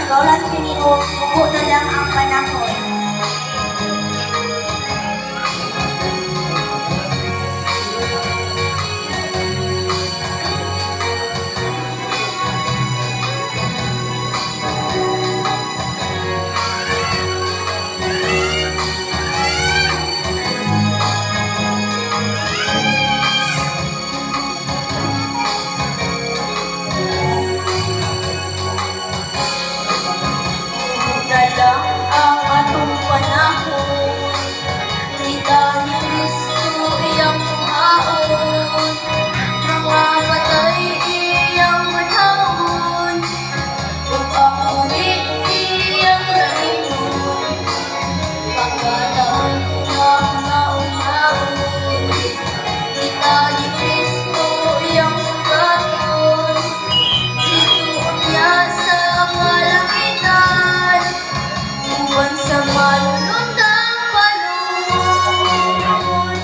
kaulat Ginoo, upo na lang ang panahon. Ang atong panahon, kita ni Kristo iyang haon, mga matay iyang manahon, ug ang uwi iyang naingon, pagkadaan ng naunahon, kita ni Kristo iyang sugaton, dito niya sa kalangitan, buwan sa malulundang panahon.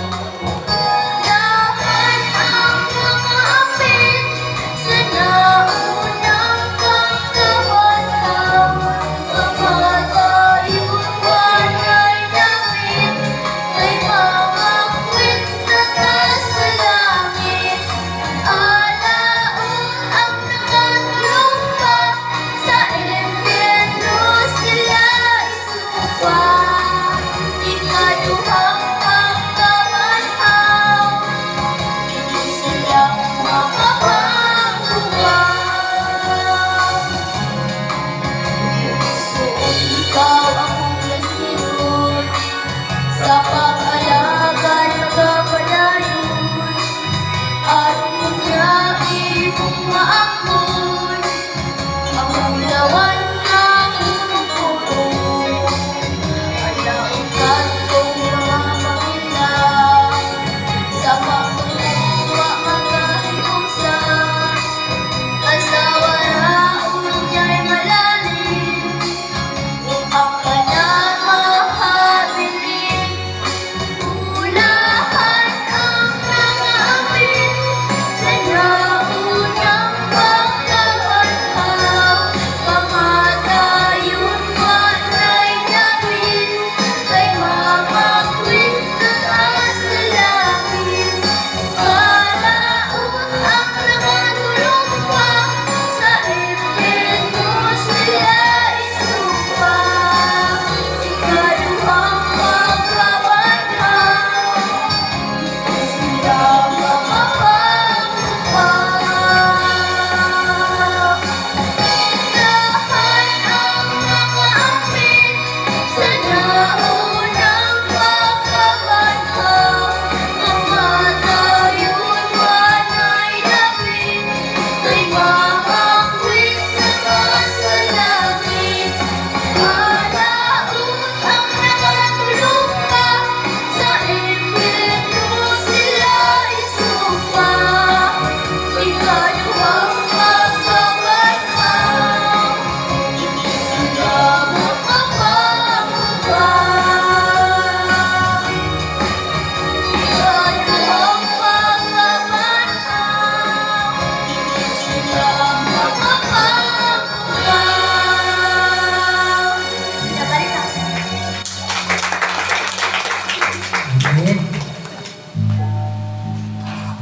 Lahat ang mga apit sa naunang pagkawataw, kamatayong wanay damit, kay mga kwenta ka sa langit. Alaon ang nakatlupa, sa impyerno sila isupa. Ikaduhang pagkamanhaw, hindi sila makapagbuwag. So ikaw akong nasilod, sa pag-alagad magapadayon, at kunya ibong maakon, ang ulawan ng urong-urong. Alautan kong mga pamilya, sa pagkukuha magkahinusa, asawa raon niya'y malalim, ang kanyang mahabilin. Ulahan ang mga apit sa naunang pagkabanhaw, kamatayon wanay damit, kay mga kwenta ka sa langit. Kalaot ang nakatulog pa, sa impyerno sila isupa. Ikaduhang pagkabanhaw, hindi sila makapagbuwag. Lahat ang mga apit sa naunang pagkabanhaw, kamatayon wanay damit, kay mga kwenta ka sa langit. Alaot ang nakatulog pa, sa impyerno sila isupa. Ikaduhang pagkabanhaw, hindi sila makapagbuwag. Ikaduhang pagkabanhaw, hindi sila makapagbuwag. Pinabalik ako sa Amen.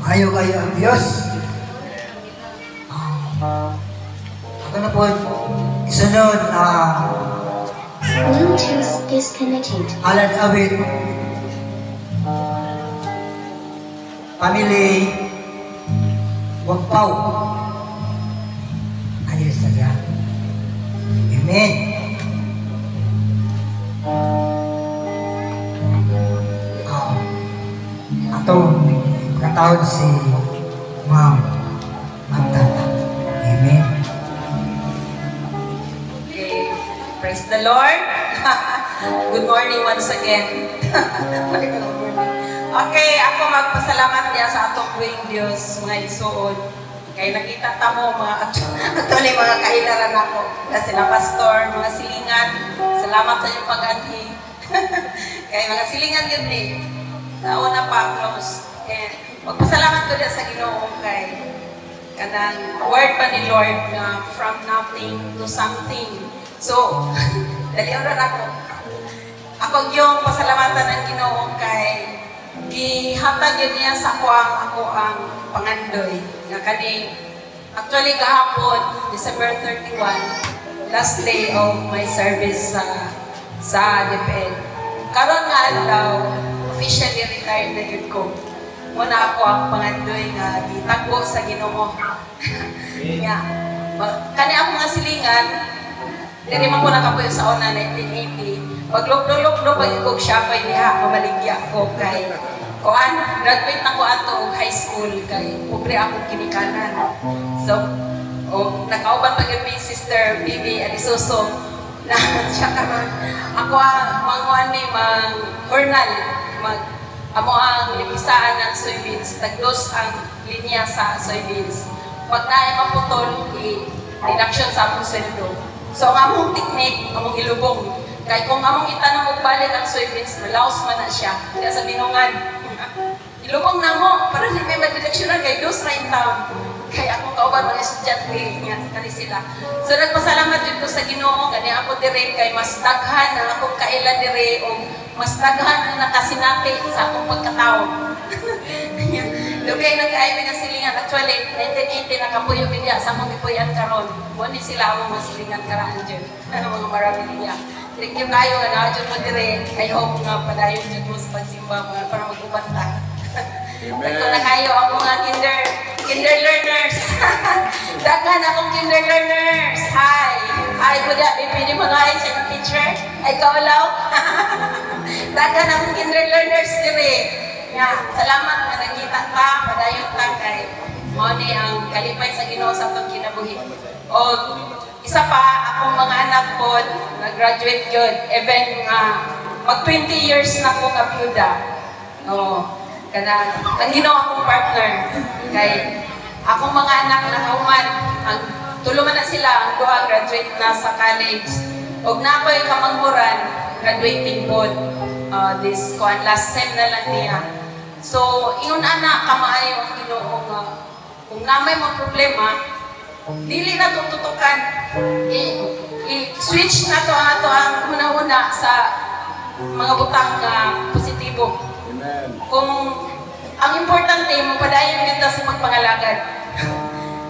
Mayo kayo ang Diyos. Ako na po, isunod Bluetooth disconnected. Alad Awit, Family Wagpaw. Ayos na siya. Amen. Atong katawad si Ma'am Magdata. Amen. Okay. Praise the Lord. Good morning once again. Okay, ako magpasalamat niya sa atong tuwing Diyos, mga igsoon. Kaya nakita ta mo mga actually mga kailaran ako. Na sila pastor, mga silingan. Salamat sa iyong pag-anhi. Kaya mga silingan yun eh. Sa una pa, close. And magpasalamat ko din sa Ginoo kay kanang word pa ni Lord na from nothing to something. So, dalion rin ako. Ako yung pasalamatan ng Ginoo kay gihatag yun niya sa ako ang pangandoy. Nga kani, actually kahapon, December 31, last day of my service sa DepEd. Karon nga adlaw, officially retired na yun ko. Muna ako ang pangandoy nga gitagbo sa Ginoo. Nga, kani ako nga silingan, diri man ko nakapuyo sa una 1980. Paglok-lok-lok pag-ikog siya pa niya, mamaligya ko kay kuan, graduate na ko ato og high school kay pobre ako kinikanan. So, nakauban pa gyud mi sister Bibi Alisoso na siya karon. Ako ang manguan ni mang journal, amo ang lipisaan ng soybeans, tagdos ang linya sa soybeans. Pag naay maputol, deduction sa among sweldo. So, ang among technique, among ilubong. Kaya kung among itanong magbalik ang soybeans, malaos man na siya. Kaya sa binungan, ilubong na mo, para hindi may mag-deduksyonan kay dos ra in town. Kaya akong kauban mga estudyante niya, kani sila. So, nagpasalamat dito sa Ginoo, gani ako dire kay mas daghan ang akong kailan dire o mas daghan ang nakasinati sa akong pagkatao. Dugay nag-aibig ang silingan. Actually, 1980 nakapuyo bilya sa mga ipuyan karon. Wani sila ang mga silingan karaan dyan. Mga marabilia. Thank you kayo nga na dyan mo dire. I hope nga padayon dyan mo sa pagsimba mga para mag-ubanta. Ito na kayo ang mga kinder learners. Daghan akong kinder learners. Hi. Hi, kuya. Pwede mo nga siya ng teacher. Ay, kaulaw. Daghan akong kinder learners dire. Nga, salamat na nakita ka, padayon ta kay mo ni ang kalipay sa Ginoo sa atong kinabuhi. O isa pa, akong mga anak po, nag-graduate yun, even mag 20 years na ko nga byuda. Ang Ginoo akong partner. Kay akong mga anak na kauman, tuluman na sila, ang duha graduate na sa college. Og nakoy kamanghuran, graduating po. This last sem na lang niya. So, ingon ana kamaayo ang Ginoo nga kung namay mga problema, dili na tututukan. I-switch na to ato ang una-una sa mga butang positibo. Amen. Kung ang importante, mapadayon dito sa pagpangalagad.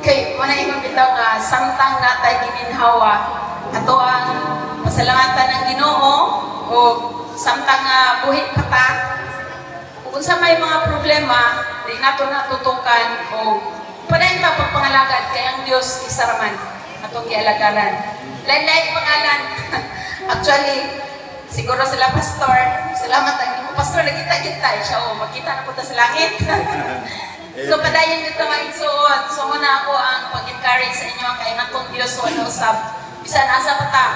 Kay manaingon bitaw nga samtang natay gininhawa ato ang pasalamatan ng Ginoo o samtang buhit pa ta, kung sa may mga problema, di nato natutukan o padayon ta pagpangalagad kay ang Dios isaraman atong gialagaran. Lain-lain pangalan. Actually, siguro sila pastor, salamat ang imong pastor, nakita-kita siya makita na po ta sa langit. So padayon dito maigsuon. So muna ako ang pag-encourage sa inyo kay natong Dios wala usab. Bisan asa pa ta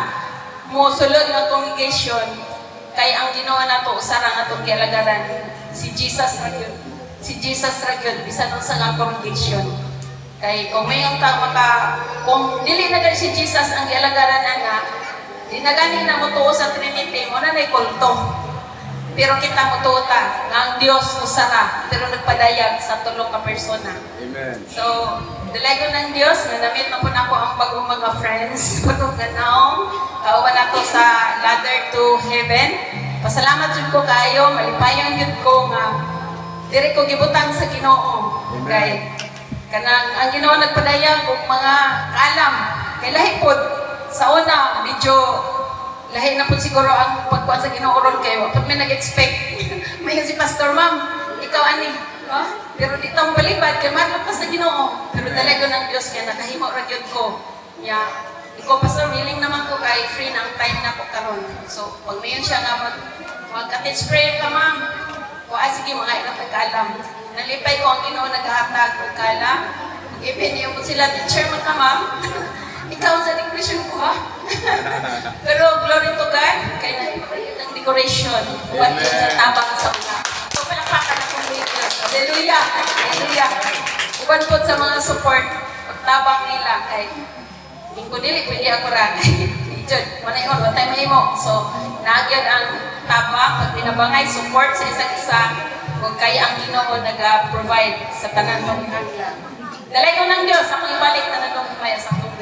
mo sulod ng congregation. Kay ang Ginoo nato usarang atong gialagaran si Jesus ra gyud. Si Jesus ra gyud bisan unsa nga congregation. Kay kung mayong kung dili na gani si Jesus ang gialagaran ana, di na gani na motuo sa Trinity mo na nay kulto. Pero kita motuo ta nga ang Dios usara pero nagpadayag sa tulo ka persona. Amen. So, dalay ko ng Diyos, nanamit na po na ako ang bagong mga friends, bagong ganaw, kauban ako sa ladder to heaven. Pasalamat yun ko kayo, malipayon yun ko nga, diri ko gibutang sa Ginoo. Kay, ang Ginoo nagpadayag og mga alam, kay lahi po, sa una, medyo, lahi na po siguro ang pagkuhan sa Ginoo ron kayo. Pag may nag-expect, may si Pastor Ma'am, ikaw ani, pero dito ang balibad, kay matap pa sa Ginoo. Pero talaga ng Diyos kaya nakahimo ra gyud ko. Ikaw pastor, willing naman ko kay free na ang time na ko karon. So, pag mayon siya nga mag-attach prayer ka ma'am. Sige mga ina pagkaalam. Nalipay ko ang Ginoo naghahatag og kala. Even yung sila teacher man ka ma'am. Ikaw sa decoration ko ha. Pero glory to God, kay na ang decoration. What yun sa tabang sa una. So, palakpakan akong Diyos. Hallelujah! Hallelujah! Uban po sa mga support, pagtabang nila kay hindi ko dili, pwede ako ra. Diyon, manayon, watay mahimo. So, nagyan ang tabang, pag binabangay, support sa isa't isa, huwag kaya ang Ginoo nag-provide sa tanan ng kanila. Dalay ko ng Diyos, ako ibalik na nanong himaya sa akong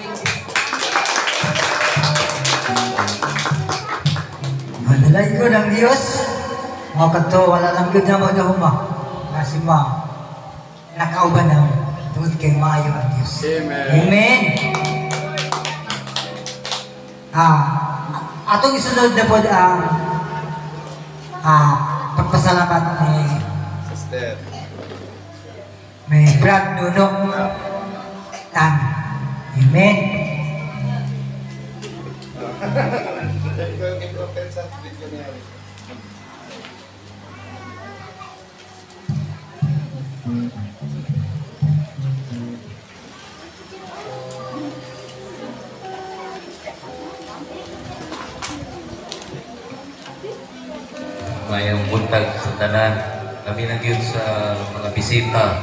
Dalay ko ng Diyos. Mga kanto, wala lang good na mo na huma. Nga si ma'am. Nakauban na tungod kay maayo ang Diyos. Amen. Amen. Atong isunod na po pagpasalamat ni Sister. may Brad Nuno Tan. Amen. Mayang buntag sa tanan, kami na yun sa mga bisita.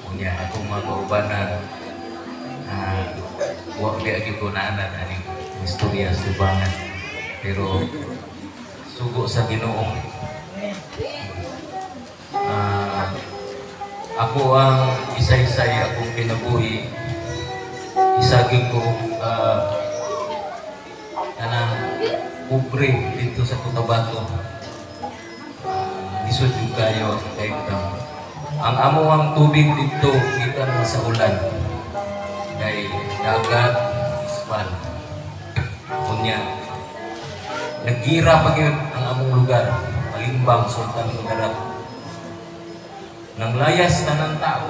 Kunya akong mga kaubanan, huwag di agad ko naanan aning istorya sa tubangan. Pero sugo sa Ginoo. Ako ang isa-isay akong kinabuhi. Isagin ko kanang kubre dito sa Cotabato. Isod yung kayo kay Kutang. Ang amo ang tubig dito kita na sa ulan. Kay dagat, ispan. Kunya, nagira pa yun ang among lugar. Malimbang, sultan ng garap. Nang layas na ng tao.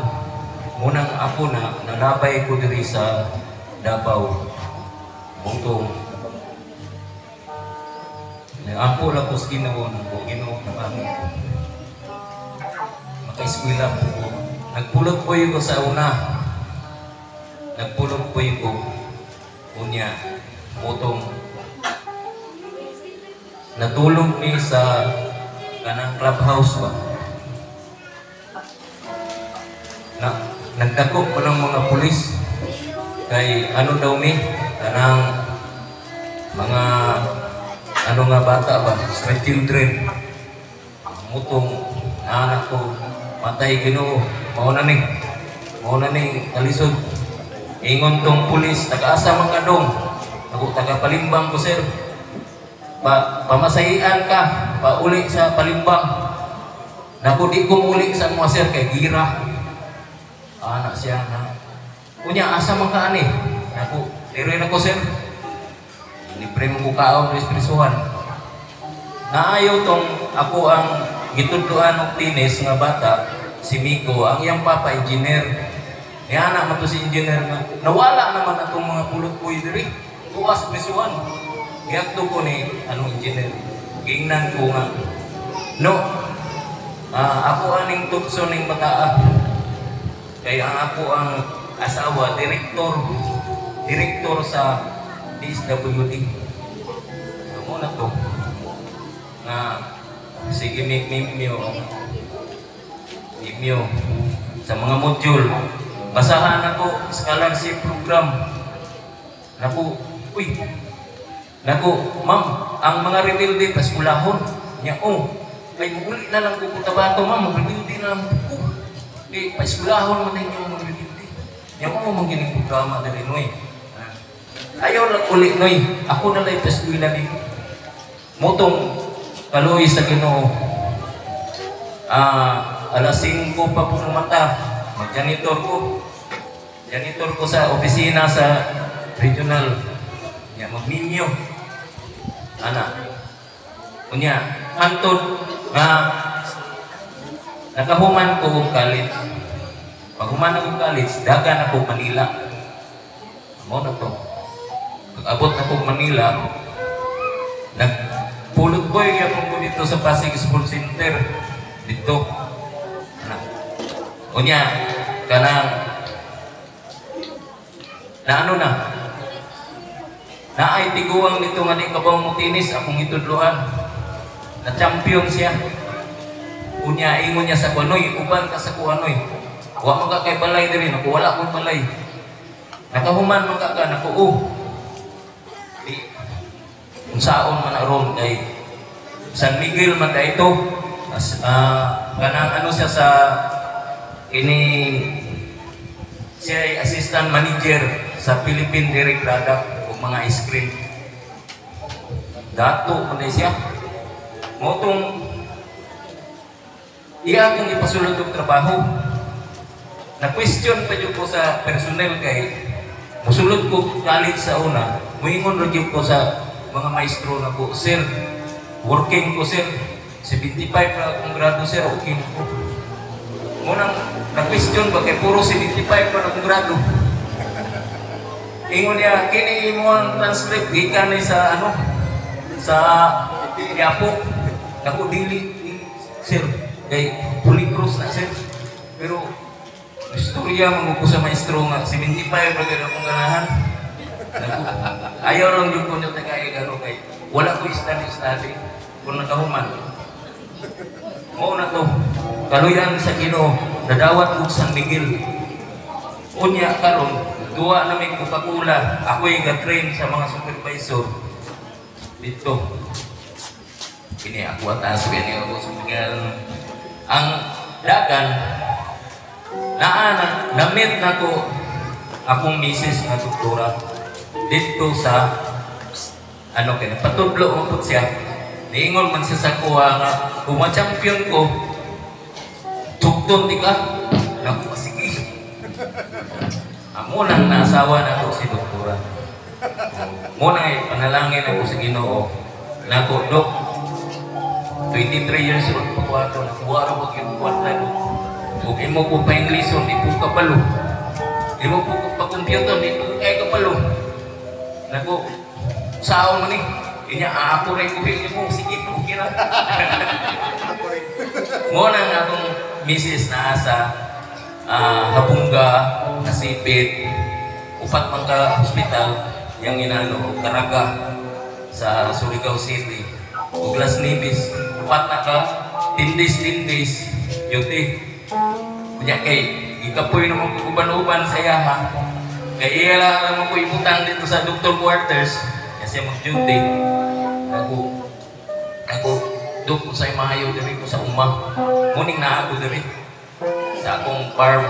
Munang ako na nalabay ko diri sa Davao. Butong. Ako lang po sa Ginoo ko, Ginoo na kami ko. Maka-eskwela po ko. Nagpulot po ko sa una. Nagpulot po ko. Unya, utong. Natulog ni sa kanang clubhouse ba. Nagdakop pa ng mga pulis. Kay ano daw mi? Kanang mga ano nga bata ba? Street children. Mutong anak ko matay Ginoo. Mauna ni kalisod. Ingon tong pulis, taga-asa man kadong. Ako taga Palimbang ko sir. Pamasahian ka, pauli sa Palimbang. Naku di ko uli sa mga sir kay gira. Anak siya na. Kunya asa man ka ani? Naku, tiroy na ko sir. Libre mo ko kaon ng espresuhan. Naayaw tong ako ang gitudloan ng tinis nga bata, si Miko, ang iyang papa, engineer. Kaya anak mo to si engineer nga, nawala naman na itong mga pulot ko diri. Tuwas espresuhan. Giyakto ko ni anong engineer. Gingnan ko nga. No, ako aning tukso ning bataa. Kaya ako ang asawa, direktor sa DSWD. Ano na to? Na sige Mimyo sa mga module. Basahan ako scholarship program. Naku, ma'am, ang mga rebelde paskulahon. Nya, ay muli na lang ko Cotabato, ma'am, rebelde na lang ko. Paskulahon man din yung mga rebelde. Nya, maginig programa na rin, ayaw lang ulit, noy. Ako na lang paskuila din. Mutong kaluwi sa Ginoo. Alas 5 pa po ng mata. Mag-janitor ko. Janitor ko sa opisina sa regional. Mag-minyo. Kunya, antod nakahuman ko og college. Pag human ako college, dagan ako Manila. Mo na to. Pag-abot na po Manila, nagpulot boy ako dito sa Pasig School Center. Dito. Unya, kanang naay tiguang nito nga di kabang mo tinis, akong itudloan. Na champion siya. Unya, ingon niya sa kuanoy, uban ka sa kuanoy. Huwag mo ka kay balay din, ako wala kong balay. Nakahuman mo ka naku. Kung saan man aron kay San Miguel man ka ito. Kanang siya sa siya ay assistant manager sa Philippine Dairy Product o mga ice cream. Dato man siya. Motong iya akong ipasulod og trabaho. Na-question pa jud ko sa personnel kay musulod ko college sa una. Muingon ra jud ko sa mga maestro na ko, sir, working ko sir, 75 ra akong grado sir, okay na ko. Munang na-question ba kay puro 75 pa na akong grado. Ingon niya, kini mo ang transcript gikan ni sa ano, sa Yapo. Naku dili sir, kay Holy Cross na sir. Pero istorya mangupo sa maestro nga 75 ra gyud akong ganahan. Ayaw lang yung punyo tayo gano'n kay wala ko study kung nakahuman. Oo na to, kaluyan sa Ginoo, nadawat ko San Miguel. Unya karon, duwa namin Coca-Cola, ako'y ga-train sa mga supervisor dito. Kini ako atas, kini ako sa Miguel. Ang dagan, na-meet na ko akong misis na doktora dito sa ano kaya patudlo mo po siya niingon man siya sa kuha nga kung ma-champion ko tugton di ka naku sige munang naasawa na ko si doktora munang panalangin ako sa Ginoo naku dok 23 years old pa ko ato nakuha rin ko yung kwarta ko kung imo ko pa Englishon di po kapalo imo po pa computer di po kaya kapalo naku, sao man inya ako rin kuhin mo, sige po, kira. Muna nga akong misis na sa Habunga, Nasipit, upat man ka hospital, yung inano, Caraga, sa Surigao City, Uglas Nibis, upat na ka, tindis, yuti. Kanya kay, ikapoy naman kuban-uban sa yaha, kaya iya lang naman ko ibutang dito sa doctor quarters kasi mag-duty. Ako, duk ko sa'yo mahayaw diri ko sa umang. Muning na ako diri sa akong farm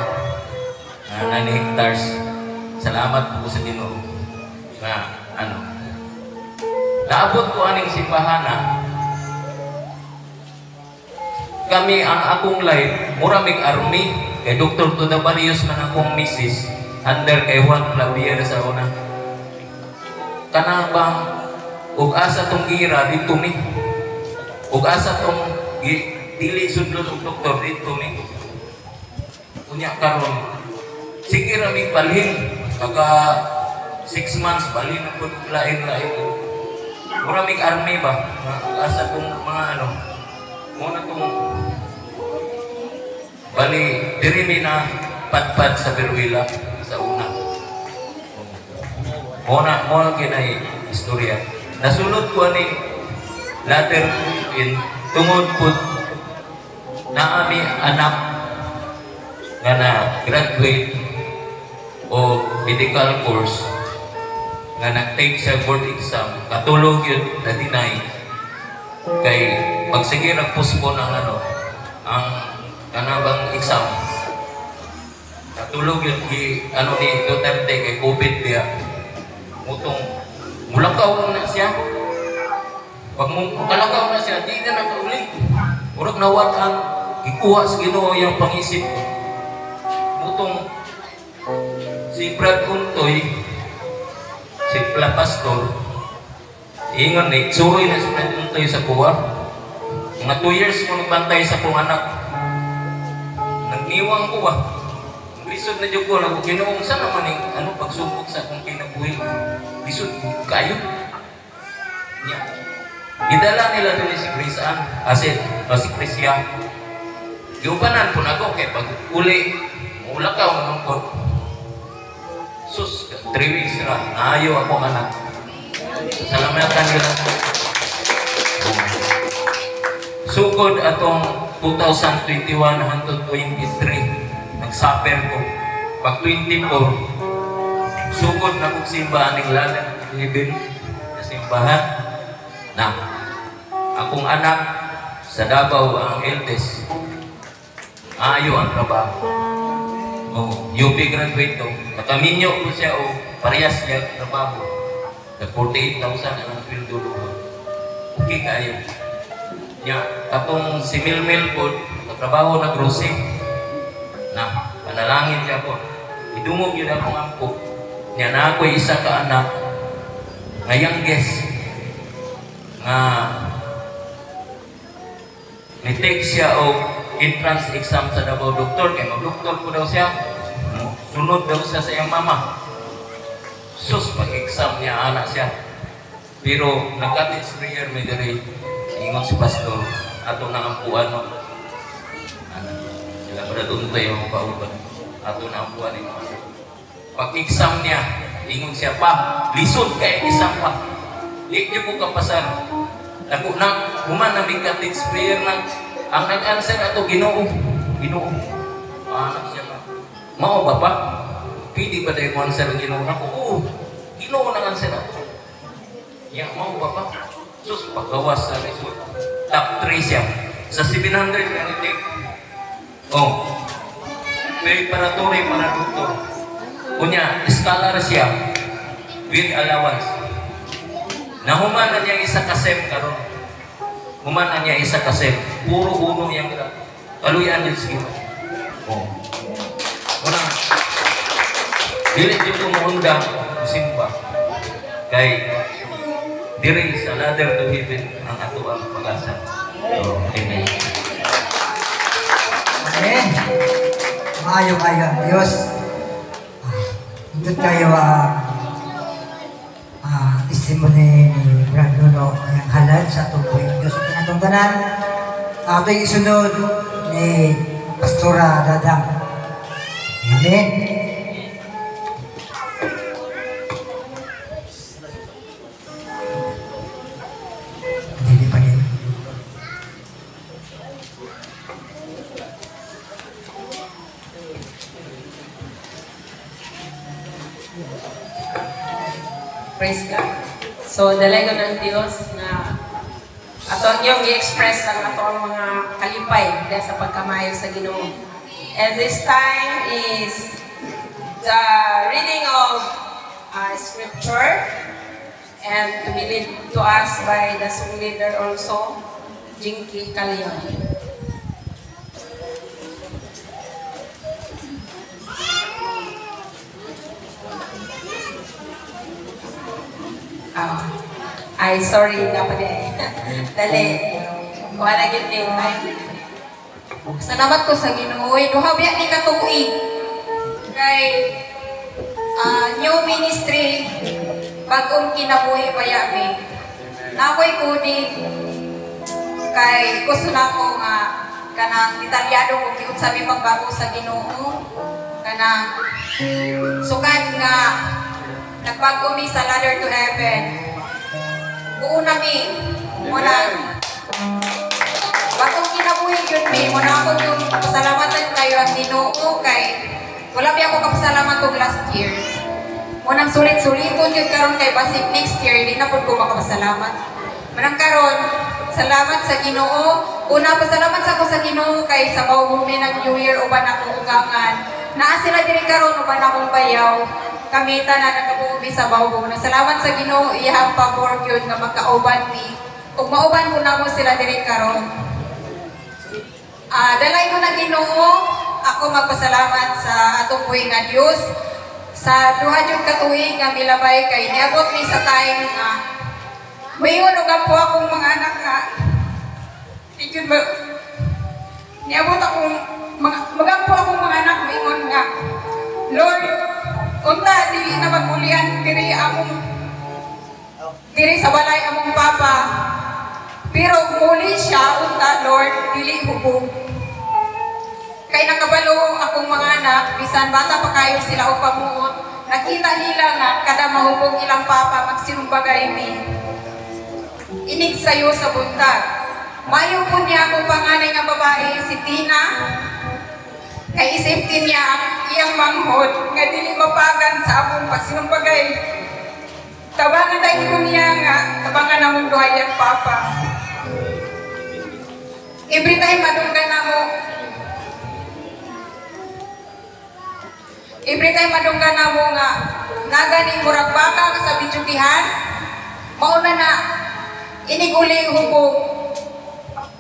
na 9 hectares. Salamat po sa Ginoo na ano. Naabot ko aning simbahana. Kami ang akong life, muramig army, kay Dr. Tudabarius man akong misis. Under kay Juan Clavier sa una. Kanang bang ug asa tong gira dito mi. Ug asa tong dili sudlod og doktor dito mi. Unya karon sige ra mi balhin pagka 6 months balhin na pud lain-lain. Mura mig army ba? Ug asa tong mga ano. Muna tong bali diri mi na padpad sa Berwila sa una. Muna kinay istorya. Nasulod ko ani later in tungod pud na ami anak nga na graduate o medical course nga nag-take sa board exam katulog yun na deny kay pagsige nag-postpone ang ano ang kanabang exam katulog yun ano ni Duterte kay COVID niya mutong mulakaw na siya pag kalakaw na siya di na nakauli urag nawat ang ikuha sa Ginoo yung pangisip mutong si Brad Untoy si Pla Pastor ingon ni suroy na si Brad Untoy sa kuha mga 2 years ko nagbantay sa kong anak nagniwang kuha lisod na dyan ko na Ginoong sa naman ano pagsubok sa akong kinabuhi lisod kayo niya gidala nila doon si Chrisan si Chrisya giupanan po na ako kaya pag uli mulakaw naman po sus 3 weeks na naayo ako anak salamatan nila sugod atong 2021 hangtod 23 nag-suffer ko pag 24 sugod na kong simbahan ng lalang libin na simbahan na akong anak sa Davao ang eldest ayo ang trabaho UP graduate to nakaminyo ko siya o parehas niya trabaho na 48,000 ang sweldo doon okay kayo Nya katong si Milmil po trabaho na grocery na panalangin siya po. Idungog yun akong ampo. Nya na ako'y isa ka anak nga youngest nga ni-take siya o entrance exam sa Davao Doktor kay mag-doktor po daw siya. Sunod daw siya sa iyang mama. Sus, pag-exam niya anak siya. Pero nagka-teach prayer may diri ingon si pastor ato na ampuan no. Sila para doon tayo pauban. Ato na ampuan ni pag-exam niya, ingon siya pa, lisod kay exam pa. Di ko kapasar. Ako na human na bigka-teach prayer na ang nag-answer ato Ginoo. Ginoo. Anak siya pa. Mao ba pa? Pwede ba tayo answer ang Ginoo na ko? Oo. Ginoo nang answer ako. Yang mau bapak sus paggawas sa result top 3 siya sa 700 nga nitik. Oh, preparatory para doktor. Kunya scholar siya with allowance. Nahuman na niya isa ka sem karon. Human na niya isa ka sem. Puro uno yang kaluyan din siya. Oh. Una. Dili dito mo undang simba. Kay diri sa ladder to heaven ang ato ang pag-asa. Amen. Amen. Maayo kayo ang Diyos. Hindot kayo testimony ni Brad Nuno ang halal sa tuboy ng Diyos. Ang pinatungganan, ito yung isunod ni Pastora Dadang. Amen. Praise God. So, dalago ng Diyos na ato ang iyong i-express ang ato ang mga kalipay dahil sa pagkamayo sa Ginoo. And this time is the reading of scripture and to be led to us by the song leader also, Jinky Calion. Ay, sorry nga pa din. Dali. Kuha na yun din. Salamat ko sa Ginoo. Duha biya ni katuig. Kay new ministry bagong kinabuhi pa yami. Nakoy ko ni kay gusto na ko nga kanang detalyado kung kiut sabi pagbago sa Ginoo. Kanang sukat nga nagbago mi sa ladder to heaven. Buo na mi. Muna. Bakong kinabuhi yun mi. Muna ako yung pasalamatan kayo ang Ginoo kay wala biya ako kapasalamat kong last year. Munang sulit-suliton yun karon kay basig next year, hindi na po ko makapasalamat. Manang karon, salamat sa Ginoo. Una, pasalamat sa ako sa Ginoo kay sa bawumi ng New Year uban akong ugangan. Naa sila diri karon uban akong bayaw. Kamita na nagkabubi sa bawbo. Salamat sa Ginoo iyang pabor yun nga magkauban mi. Kung mauban ko na mo sila diri karon. Dalay ko na Ginoo, ako magpasalamat sa atong buhi nga Dios sa duha jud ka tuig nga milabay kay niabot mi sa time nga mayon og po akong mga anak nga jud niabot akong magampo akong mga anak moingon nga Lord, unta dili na magulian diri sa balay among papa. Pero muli siya unta Lord dili hubog. Kay nakabalo akong mga anak bisan bata pa kayo sila og pamuot. Nakita nila nga kada mahubog ilang papa magsinumbagay mi. Inig sayo sa buntag. Mayo po niya akong panganay nga babae si Tina. Kay isipin niya ang iyang manghod nga dili mapagan sa among pagsinumbagay. Tabangan tayo ko niya nga, tabangan namong duhayang papa. Every time madunggan na mo, nga, naganing murag baka sa bidyugihan, mauna na, iniguli hubog.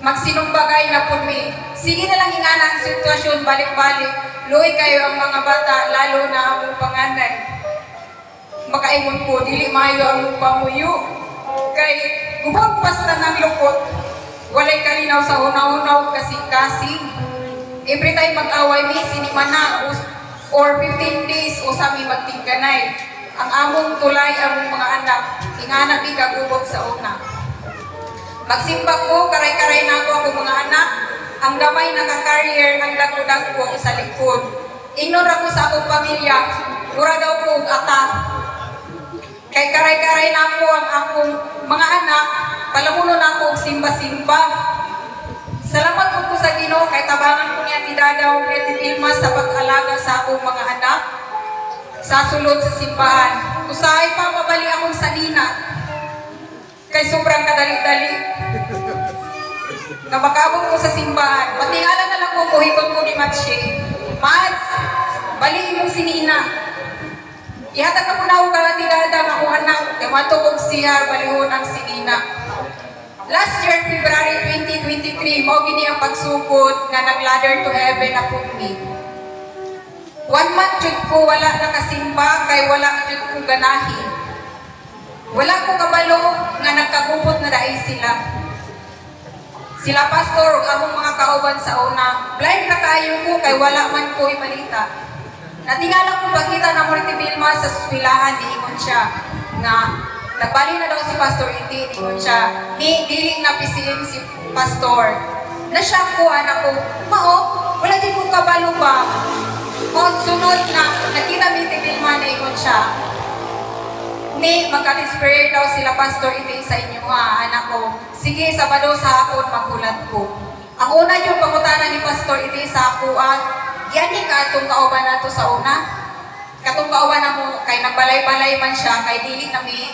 magsinumbagay na po mi. Sige na lang ingana ang sitwasyon, balik-balik. Luoy kayo ang mga bata, lalo na ang panganay. Makaingon ko, dili mayo ang pamuyo. Kay gubag basta ng lukot. Walay kalinaw sa unaw-unaw kasing-kasing. Every time mag-away mi, sinimana or 15 days o sami magtingganay. Ang among tulay ang mga anak, ingana mi kagubog sa una. Magsimbag ko, karay-karay na ako ang mga anak. Ang gamay naka-carrier ng dagdag ko sa likod. Ignore ako sa akong pamilya, mura daw ko og ata. Kay karay-karay na ako ang akong mga anak, palamuno na ako og simba-simba. Salamat po sa Ginoo kay tabangan ko niya ti Dadaw niya ti Vilma sa pag-alaga sa akong mga anak sa sulod sa simbahan. Usahay pa mabali akong sanina kay sobrang kadali-dali. Na makabog ko sa simbahan. Matingala na lang ko kuhikot ko ni Matshe. Mats, bali mo si Nina. Ihatag na po na ako kalatidada ng akong anak. Kaya matubog siya, balihon ang si Nina. Last year, February 2023, mo gini ang pagsugod na nag-ladder to heaven na po mi. 1 month jud ko wala nakasimba kay wala jud ko ganahi. Wala ko kabalo nga nagkagubot na dai sila. Sila pastor ug among mga kauban sa una. Blind na kayo ko kay wala man ko ibalita. Natingala ko pagkita na mo ni Vilma sa eskwelahan ni ingon siya nga nagbali na daw si Pastor Iti, ingon siya. Ni dili na pisiin si pastor. Na-shock ko anak ko. Mao, wala din ko kabalo ba? O sunod na nakita mi ni Vilma na ingon siya. Ni magka-inspire daw sila Pastor Iti sa inyo ha, anak ko. Sige, Sabado sa hapon maghulat ko. Ang una yung pangutana ni Pastor Iti sa ako yan ka atong kauban nato sa una. Katong kauban na mo, kay nagbalay-balay man siya, kay dili nami,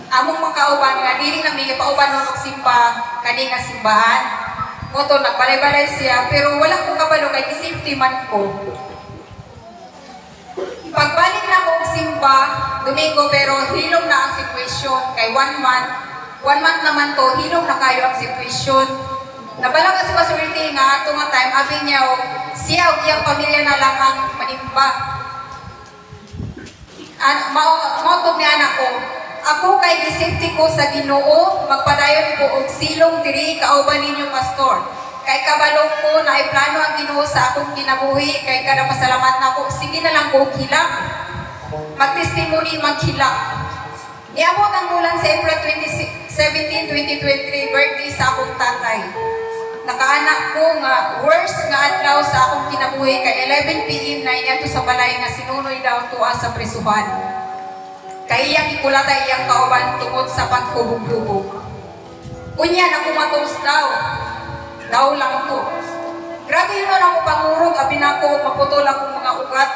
among mga kauban nga, dili nami, pauban mo magsimba, kani nga simbahan. Moto, nagbalay-balay siya, pero wala ko kabalo, kay safety man ko. Pagbalik na akong simba, Domingo, pero hilom na ang sitwasyon, kay 1 month. 1 month naman to, hilom na kayo ang sitwasyon. Nabala ka sa pasurity nga, ato nga time, abi niya, siya o iyang pamilya na lang ang manimba. Mautog ni anak ko, ako kay gisafety ko sa Ginoo, magpadayon ko og silong diri kauban ninyo pastor. Kay kabalong ko na ay plano ang Ginoo sa akong kinabuhi, kay kada pasalamat na ako, sige na lang ko hilak. Mag-testimony, maghilak. Niabot ang bulan sa April 17, 2023, birthday sa akong tatay. Nakaanak ko nga worst nga adlaw sa akong kinabuhi kay 11 PM na iya to sa balay nga sinunoy daw tuwa sa prisuhan. Kay iyang ikulata iyang kauban tungod sa pagkubog-lubog. Unya na kumatos daw. Daw lang to. Grabe yun na ako pangurog, abi na ako maputol akong mga ugat.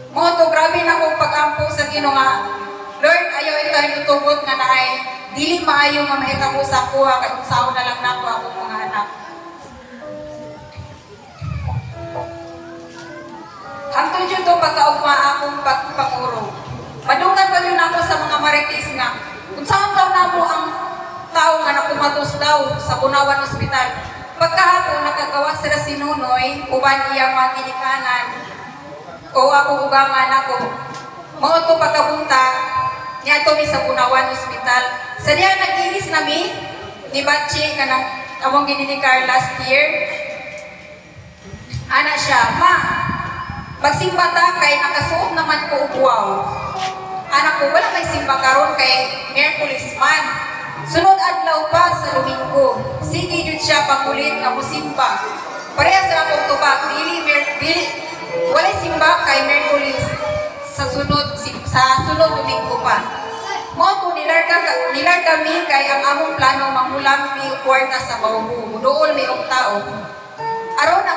Mo to grabe na akong pag-ampo sa Ginoo nga. Lord, ayaw ito tugot nga naay dili maayo nga mahitabo sa kuha kay unsaon na lang nako akong mga anak. Hangtod yun to pagkaugma akong pagpanguro. Madungan pa yun ako sa mga marites nga unsaon daw na mo ang tao nga nakumatos daw sa Bunawan Hospital. Pagkahapon nakagawa sila si Nunoy uban iyang mga ginikanan o ako ugangan ako. Mao to pagkabuntag niya to mi sa Bunawan Hospital. Sa diya nag-inis nami ni Batchi kanang among gininikar last year. Ana siya, ma, magsimba ta kay nakasuot naman ko ugwaw. Anak ko, wala kay simba karon kay Merkulis man. Sunod adlaw pa sa Domingo. Sige jud siya pangulit nga musimba. Parehas ra kong tubag, dili wala simba kay Merkulis sa sunod Domingo pa. Mo ko nilar kami kay ang among plano mangulang mi kwarta sa Baubu. Dool mi og tao. Aron na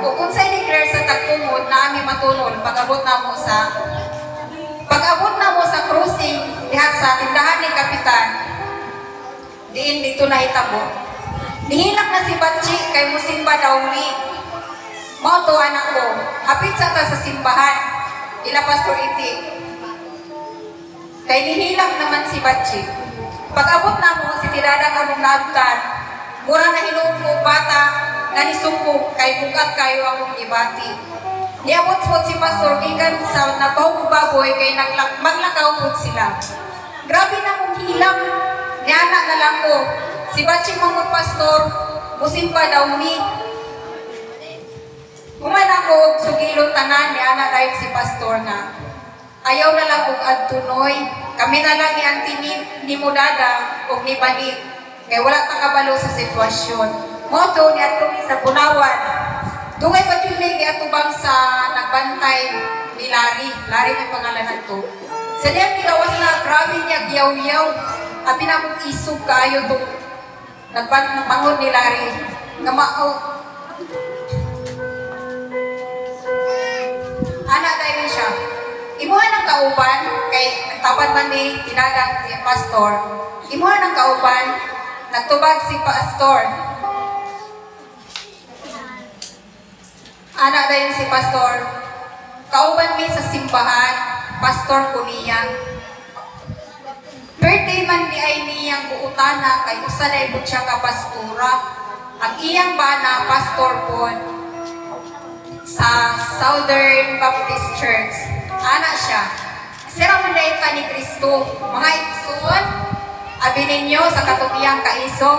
mo kung sa declare sa tagtungod na ami matulol pag-abot na mo sa cruising diha sa tindahan ni kapitan. Diin dito na hitabo. Nihilak na si Batchi kay musimba daw mi. Mo to anak ko, hapit sa ta sa simbahan. Ila Pastor Iti. Kay nihilak naman si Batchi. Pag-abot na mo si tirada ka mong nagtan, Mura na hinuon ko bata nga nisungko kay bugat kayo akong ibati. Niabot-bot si Pastor gikan sa nagbaw baboy kay maglakaw po sila. Grabe na kong hilang. Niana na lang ko. Si Batching Mangot Pastor, musimpa daw mi. Kuman ako, sugilong tanan, niana dahil si Pastor nga. Ayaw na lang kong adtunoy. Kami na lang ni Auntie ni Mudada o ni Bani. Kaya wala takabalo sa sitwasyon. Moto ni Atumi sa Punawan. Dungay pa yun may atubang sa nagbantay ni Larry. Larry may pangalanan to. Sa diyan tigawas na grabe niya giyaw-yaw. Abi na mong isog kaayo to. Nagbangon ni Larry. Ngamao. Anak dahil siya. Imuha ng kauban, kay nagtapan man ni tinagang si Pastor. Imuha ng kauban, nagtubag si Pastor. Anak dahil si Pastor. Kauban mi sa simbahan, Pastor Kuniyang. Birthday man ni ay niyang buutana, kay usa na ibut siya ka pastora. Ang iyang bana, Pastor Pon, sa Southern Baptist Church. Anak siya. Sira man dahil ka ni Kristo. Mga igsoon, abi ninyo sa katutiyang kaiso.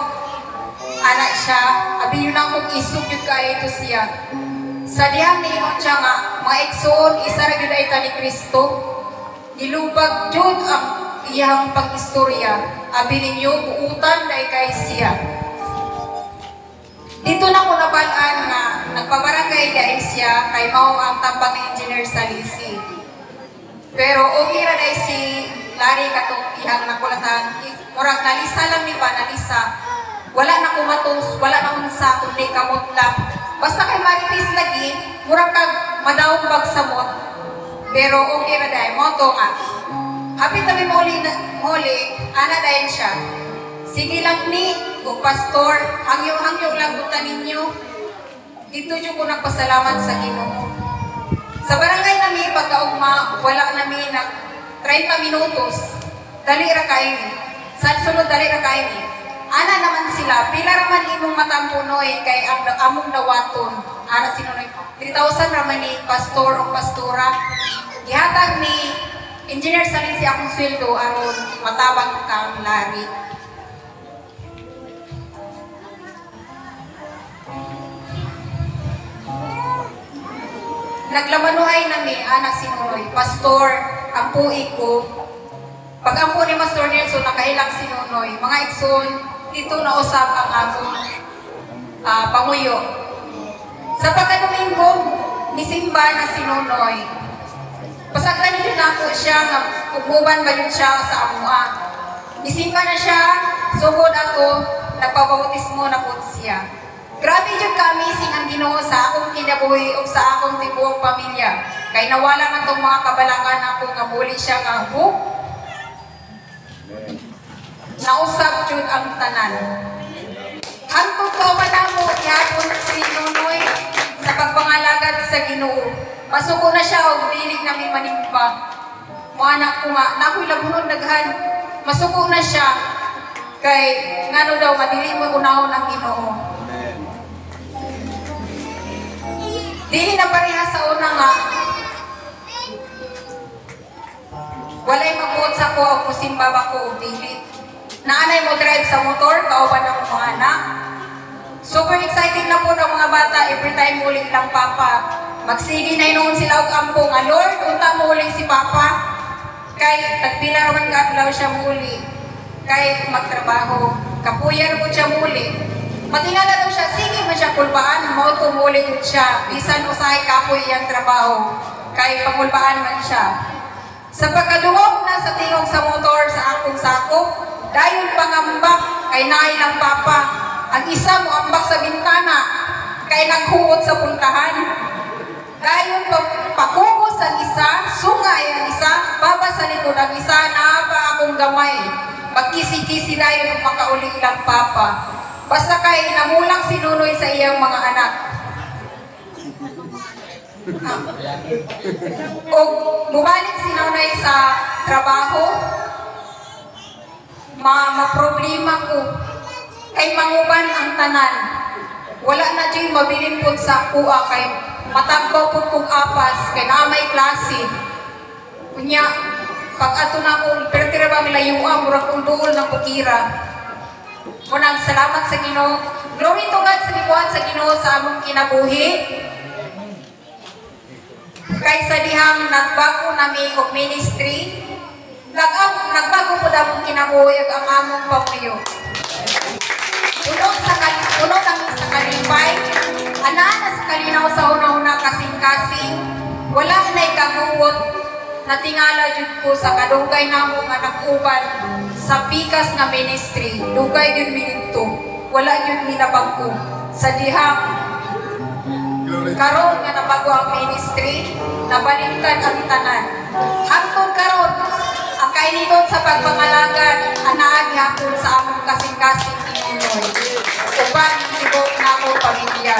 Anak siya. Abi yun ang kong isog yun kaito siya. Sa dihang niingon siya nga, mga igsoon, isa rin yun ay ka ni Kristo. Nilubag yun ang iyang pag-istorya. Abi ninyo, buutan dahil kay siya. Dito na ko nabalaan nga, nagpabarangay dahil siya kay mao ang tambang ni Engineer Salisi. Pero okay ra dahil si Larry katong ihang nakulatan. Murag nalisa lang ni ba, nalisa. Wala na kumatos, wala na unsa, kundi kamot lang. Basta kay Marites lagi, murag kag madawong bagsamot. Pero okay ra dahil, moto nga. Hapit na may muli, ana dahil siya. Sige lang ni, o pastor, hangyo-hangyo lang buta ninyo. Dito dyo ko nagpasalamat sa Ginoo. Sa barangay namin, pagkaugma, wala namin ng 30 minutos. Dali ra kayo. Sa sunod, dali ra kayo. Ana naman sila, pila raman imong matampunoy kay ang among dawaton. Ana sinunoy. 3,000 raman ni pastor o pastora. Gihatag ni Engineer Salisi akong sweldo aron matabang kang Larry. Naglamanuhay nami, anak sinunoy, pastor, ang puig ko. Pag ang po ni Pastor Nelson, nakailang sinunoy, mga ikson, dito na usap ang akong panguyo. Sa pagkadominggo, nisimba na sinunoy. Pasagdan nito na ako siya, nga ububan ba yun siya sa amua. Nisimba na siya, sugod ako, nagpabautismo na po siya. Grabe yung kamising ang Ginoo sa akong kinabuhi o sa akong tibuong pamilya. Kay nawala na itong mga kabalangan ako nga muli siya nga book. Nausap yun ang tanan. Hangtod ko manamo yadon si Nunoy sa pagpangalagad sa Ginoo. Masuko na siya o dilig namin manimpa. Mga anak ko nga, nako'y labunod daghan. Masuko na siya. Kay ngano daw, madili mo unahon ang Ginoo. Dili na pareha sa una nga. Walay magbuot sa ko ang musimba ba ko o dili. Naanay mo drive sa motor, kauban ng mga anak. Super excited na po ng mga bata every time muli lang papa. Magsigi na inoon sila og ampo nga, Lord, unta mo uli si papa. Kay tagpila raman ka adlaw siya muli. Kay magtrabaho. Kapuyan mo siya muli. Matingala daw siya, sige man siya kulbaan, mo tumuli ko siya. Bisan usahay kapoy iyang trabaho. Kay pangulbaan man siya. Sa pagkaduhog na sa tingog sa motor sa akong sako, dayon pangambak kay naay ng papa. Ang isa mo ambak sa bintana, kay naghuot sa puntahan. Dayon pakugos ang isa, sungay ang isa, baba sa likod ang isa, naaba akong gamay. Magkisi-kisi dayon makauli ilang papa. Basta kay namulang si Nunoy sa iyang mga anak. O bumalik si Nunoy sa trabaho, ma-problema ko. kay manguban ang tanan. Wala na dyan mabilin po sa kuha kay matagbaw po kong apas kay naamay klase. Kunya, pag ato na ko, pero ba milayuang, murag ulduol ng putira. Munang salamat sa Ginoo. Glory to God sa gibuhat sa Ginoo sa among kinabuhi. Kay sa dihang nagbago nami og ministry, nagbago po damong kinabuhi ug ang among pamuyo. Uno kami sa kalipay, anaan sa kalinaw sa una-una kasing-kasing, wala na'y kaguwot na tingala jud ko sa kadugay namo nga nag-uban sa pikas nga ministry. Dugay jud mi didto, wala jud mi nabagko. Sa dihang karon nga nabago ang ministry, nabaliktad ang tanan. Hangtod karon, ang kainiton sa pagpangalagan, anaan gihapon sa among kasing-kasing Pinoy. Uban tibok na ako pamilya.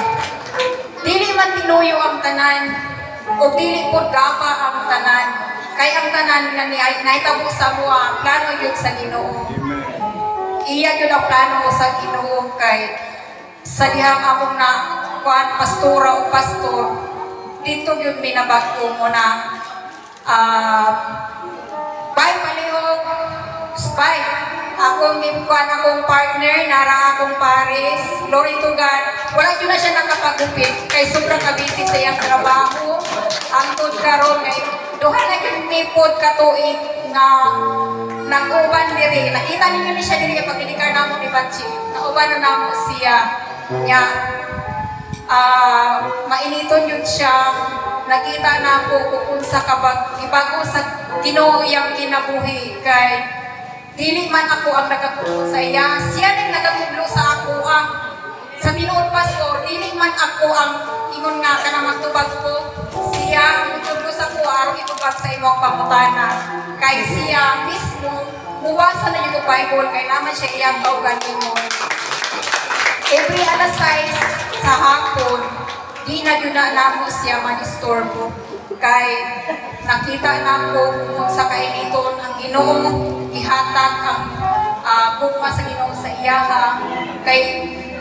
Dili man tinuyo ang tanan, o dili po gapa ang tanan. Kay ang tanan nga nahitabo sa mua, plano yun sa Ginoo. Iya yun ang plano sa Ginoo kay sa dihang akong na pastora o pastor, dito yun minabagko mo na bye palihog, bye. Akong partner, nara akong Paris, glory to God. Wala yun na siya nakapagupit, kay sobrang kabisig sa iyang trabaho. Ang tod karon kay duha na yung mipod katuig na nag-uban diri. Nakita ninyo ni siya diri pag inikar namo ni Bachi. Nauban na namo siya. Nya, mainiton yun siya. Nakita na ako kung sa ibago sa Ginoo iyang kinabuhi kay dili man ako ang nagakublo sa iya, siya nang nagakublo sa ako ang sa tinuod pastor, dili man ako ang ingon nga ka na magtubag ko, siya ang itublo sa ko, aron itubag sa imong pangutana. Kay siya mismo, buwasan na yung Bible, kay naman siya iyang kaugan ninyo. Every alas 6 sa hapon, di na yun na namo siya manistorbo. Kay nakita na ko kung sa kainiton ang Ginoo ihatag ang gugma sa Ginoo sa iyaha. Kay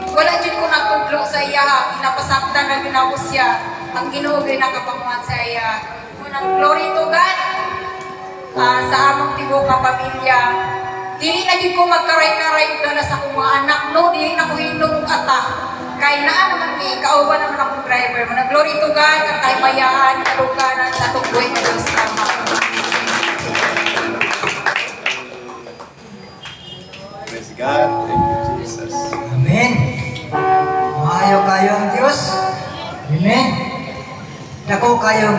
wala dyan ko natublo sa iyaha, pinapasaktan na yun ako siya. Ang Ginoo ay nakapanguhan sa iya. Unang glory to God sa among tibok nga pamilya. Dili na din ko magkaray-karay dala sa akong mga anak, no? Dili na ko hinong ata. Kay naa naman ni, kauban naman akong driver. Manang glory to God, ang kaymayaan, kalugaran sa tunggoy na Diyos tama. Praise God. Thank you, Jesus. Amen. Maayo kayo ang Diyos. Amen. Dako kayong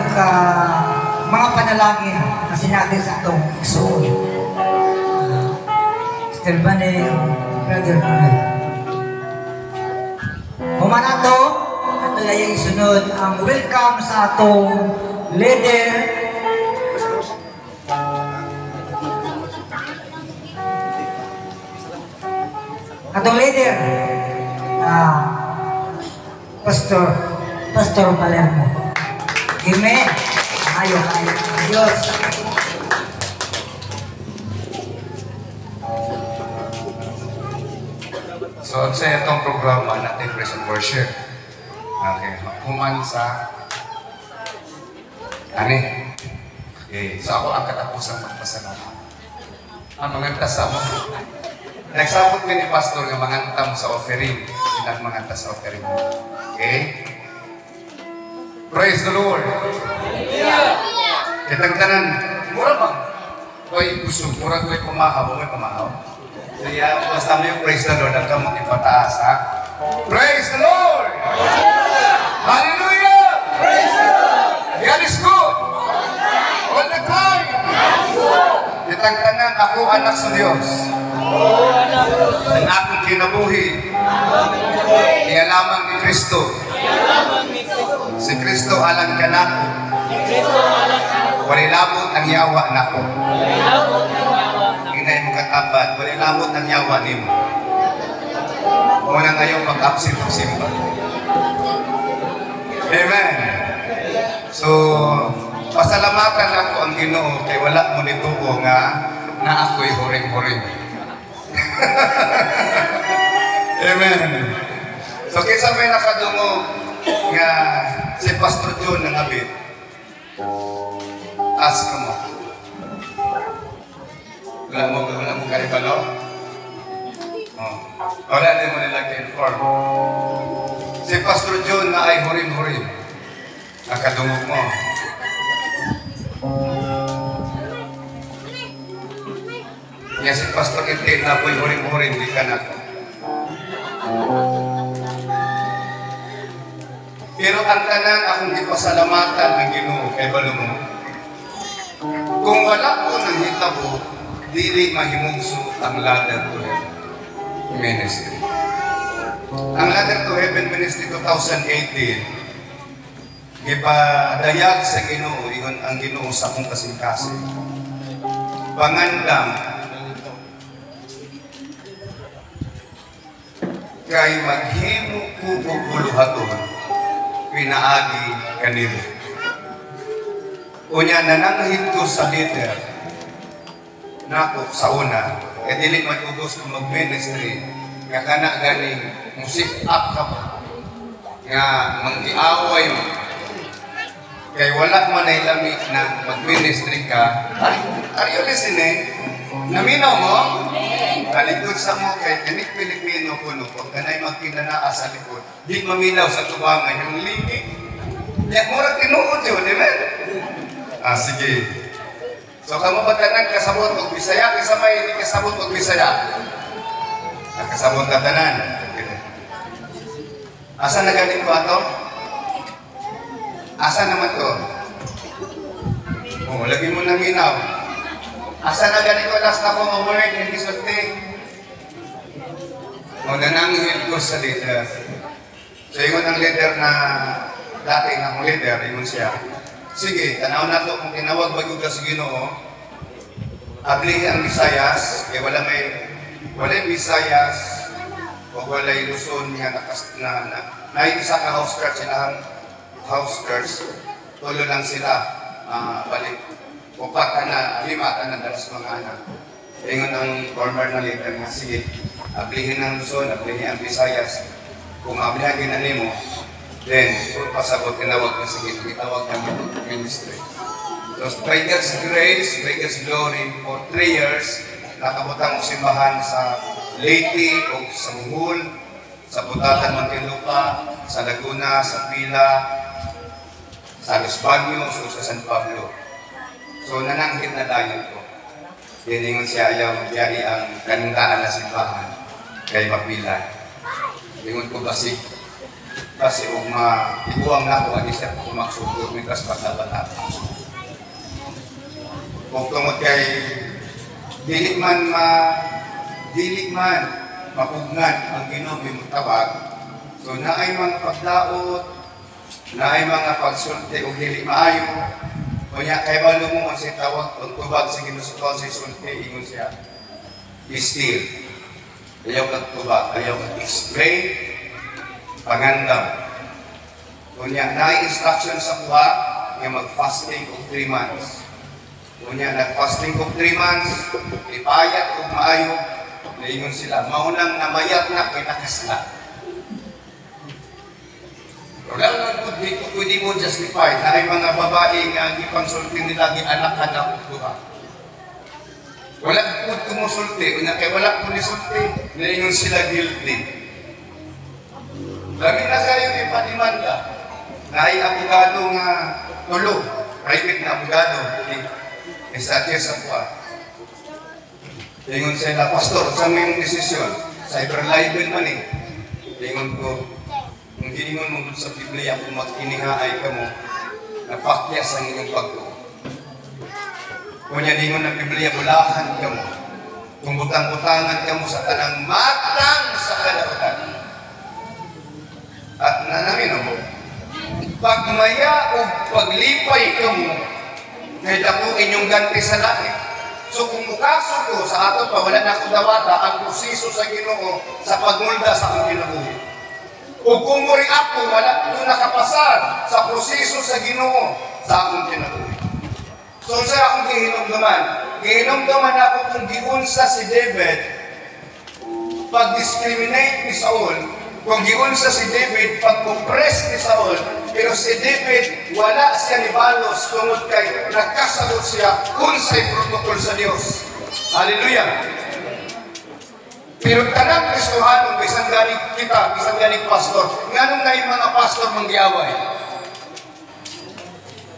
mga panalangin na sinabi sa itong igsoon. Still ba ni Brother Nonoy? Humanato, ito na yung isunod ang welcome sa atong leader. Atong leader, Pastor Palermo. Amen. Ayaw. Diyos. So, sa itong programa natin, Praise and Worship. Okay, human sa ani. Okay, so ako ang katapusang magpasalamat. Ang mga mo. Nagsabot ko ni Pastor nga manganta mo sa offering. Sinag manganta sa offering mo. Okay? Praise the Lord. Kitang tanan, mura bang? Ko'y gusto, mura ko'y kumahaw, may kumahaw. Kaya, basta mo yung praise the Lord, ang kamot ipataas, ha? Praise the Lord! Hallelujah! Praise the Lord! God is good! All the time! Kitang tanan, ako anak sa Diyos. Ang akong kinabuhi. Kaya lamang ni Kristo. Si Kristo alang ka na. Walilabot ang yawa na ko. Hinay mo katapat, walilabot ang yawa ni mo. Muna ngayon mag-absent ng simba. Amen. So, pasalamatan ako ang Ginoo kay wala mo nito nga na ako'y huring-huring. Amen. So kinsa may nakadungo nga si Pastor John nangabit. Ask mo. Wala mo karibalo? Oh. Wala din mo nila ka-inform. Si Pastor John na ay hurim-hurim. Nakadungog mo. Nga si Pastor Itin na po'y hurim-hurim, di ka na. Pero ang tanan akong ipasalamatan ng Ginoo kay balo mo. Kung wala ko nang hitabo, dili mahimugso ang Ladder to Heaven Ministry. Ang Ladder to Heaven Ministry 2018, ipadayag sa Ginoo, iyon ang Ginoo sa akong kasing-kasing. Pangandam, kay maghimo ko o buluhaton, pinaagi kanimo. Unya nananghit ko sa leader, nako sa una, kaya dili matugos ko mag-ministry, nga kana ganing musik up ka pa, nga manggiaway mo. Kaya wala man ay lamig na mag-ministry ka, are you listening? Naminaw mo? Kalikod sa mo kay kanik Pilipino kuno kung kanay magkinanaa sa likod, di maminaw sa tubangan yung limig. Kaya mura tinuod yun, amen? Sige. So kamo batanan kasabot og Bisaya, kasama hindi kasabot og Bisaya. Kasabot ka tanan. Asa na galing ko ato? Asa naman to? Oh, lagi mo na minaw. Asa na galing ko last na ko word hindi sulti. O nananghit ko sa leader. So yung ang leader na dati na akong leader, yun siya. Sige, tanaw na to kung tinawag bago ka sa Ginoo. Abli ang Visayas, kaya wala Visayas o wala Luzon nga isa ka house church, silang house church, tulo lang sila balik. Upat ka na, 5 ka na dalas mga anak. Ingon ang former na leader nga, sige, ablihin ang Luzon, ablihin ang Visayas. Kung ablihin ginani mo, then, kung pasabot tinawag na sige, itawag ng ministry. So, by God's grace, by God's glory, for 3 years, nakabutang simbahan sa Leyte o sa Muhul, sa Putatan, Muntinlupa, sa Laguna, sa Pila, sa Los Baños o sa San Pablo. So, nananghit na dayon ko. Diningon siya ayaw magyari ang kanindaan na simbahan kay Mapila. Diningon ko basig. Kasi kung ikuwang na ako, hindi siya kumaksugot, may kaspat-labat. Kung tungod kay dilig man mapugnan ang Ginoo mong tawag. So naay mga pagdaot, naay mga pagsulti o dili maayo. Kunya kay balo mo ang siya tawag, ang tubag sa Ginoo sa sulti, ingon siya. Be still. Ayaw kang tubag, ayaw kang explain, pangandam. Kunya naay instruction sa kuha, nga mag-fasting of 3 months. Kunya nag-fasting of 3 months, ipayat kung maayo, naingon sila, maunang namayat na kay nakasla. Wala lang pwede mo justify na ay mga babae nga ipansulti nila anak-anak duha. Wala po kumusulti, kaya wala po nisulti, naingon sila guilty. Lami na kayo ipanimanda na ay abogado nga tulo, private na abogado, isa sa kuha. Ingon sila, Pastor, sa may desisyon, cyber libel man ingon ko, kung giingon mo sa Biblia, kung mag-inihaay ka mo, napakyas ang inyong pagtuo. Kung yan ingon ng Biblia, bulahan ka mo. Kung butang-butangan ka mo sa tanang matang sa kalautan. At nanamin mo, pagmaya o paglipay ka mo, ngay dako inyong ganti sa langit. So kung mukaso ko sa ato pa, wala na akong dawata ang proseso sa Ginoo sa pagmulda sa akong kinabuhi. O kung muri ako, wala ko nakapasar sa proseso sa Ginoo sa akong kinabuhi. So sa akong gihinumduman ako kung giunsa si David pag-discriminate ni Saul, kung giunsa si David, pag-compress ni Saul, pero si David, wala siya ni balos tungod kay nagkasagot siya unsay protocol sa Dios. Hallelujah! Pero tanang Kristohanon, bisan ganing kita, bisan ganing pastor, nganong na yung mga pastor manggiaway?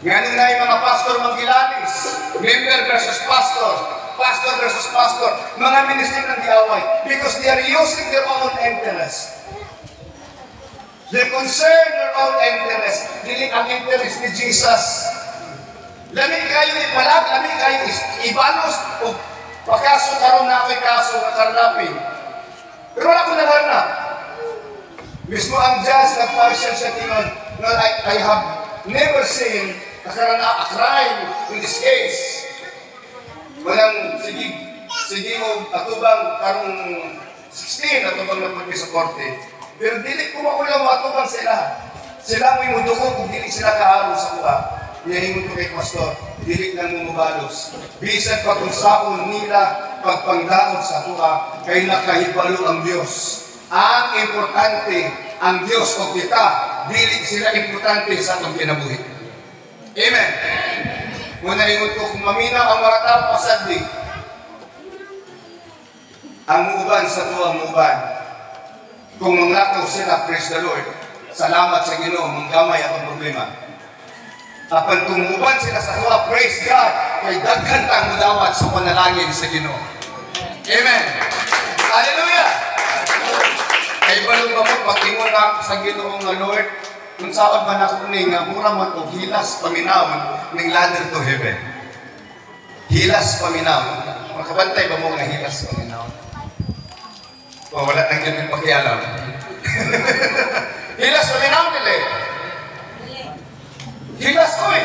Nganong na yung mga pastor manggilanis? Member versus pastor, pastor versus pastor, mga ministry ng giaway, because they are using their own interest. They concern their own interest, dili ang interest ni Jesus. Lami kayo ipalag, lami kayo ibanos, o pakaso karon na ako'y kaso na karnapin. Pero wala ko nahanap. Mismo ang judge nag-partial siya tingnan, no, I have never seen a crime in this case. Walang, sige mo, atubang karong 16, atubang nagpagpi sa korte. Pero dili ko makulang atubang sila. Sila mo yung muduko kung dili sila kaaro sa kuha. Iyahingon ko kay pastor, dili lang mumubalos. Bisan pa kung saon nila pagpangdaot sa kuha, kay nakahibalo ang Diyos. Ang importante, ang Diyos o kita, dili sila importante sa atong kinabuhi. Amen. Muna ingon ko, kung maminaw ang mga tao pasadli, ang muuban sa tuwang muuban. Kung manglakaw sila, praise the Lord, salamat sa Ginoo, manggamay ang problema. Apan tumuban sila sa tuwa, praise God, kay daghan tang mudawat sa panalangin sa Ginoo. Amen. Hallelujah. Kay balong mamot, matingon na sa Ginoo nga Lord, kung saan man ako ni nga mura man o hilas paminawon ng ladder to heaven. Hilas paminawon. Makabantay ba mo nga hilas paminawon? O wala nang ganyan pakialam. Hilas paminawon nila eh. Hilas ko eh.